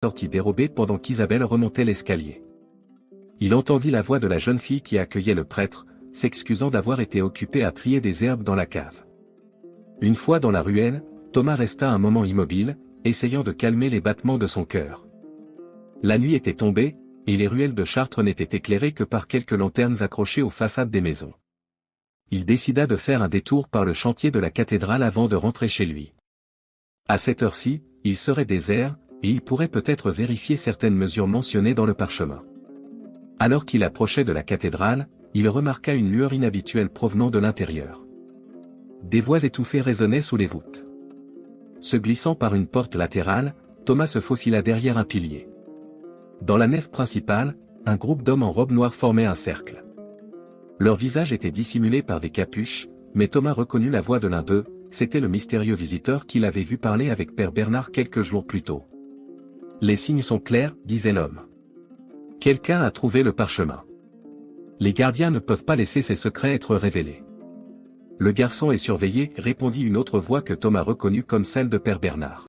sortit dérobé pendant qu'Isabelle remontait l'escalier. Il entendit la voix de la jeune fille qui accueillait le prêtre, s'excusant d'avoir été occupée à trier des herbes dans la cave. Une fois dans la ruelle, Thomas resta un moment immobile, essayant de calmer les battements de son cœur. La nuit était tombée, et les ruelles de Chartres n'étaient éclairées que par quelques lanternes accrochées aux façades des maisons. Il décida de faire un détour par le chantier de la cathédrale avant de rentrer chez lui. À cette heure-ci, il serait désert, et il pourrait peut-être vérifier certaines mesures mentionnées dans le parchemin. Alors qu'il approchait de la cathédrale, il remarqua une lueur inhabituelle provenant de l'intérieur. Des voix étouffées résonnaient sous les voûtes. Se glissant par une porte latérale, Thomas se faufila derrière un pilier. Dans la nef principale, un groupe d'hommes en robe noire formait un cercle. Leurs visages étaient dissimulés par des capuches, mais Thomas reconnut la voix de l'un d'eux, c'était le mystérieux visiteur qu'il avait vu parler avec Père Bernard quelques jours plus tôt. « Les signes sont clairs, disait l'homme. Quelqu'un a trouvé le parchemin. Les gardiens ne peuvent pas laisser ces secrets être révélés. Le garçon est surveillé, répondit une autre voix que Thomas reconnut comme celle de Père Bernard.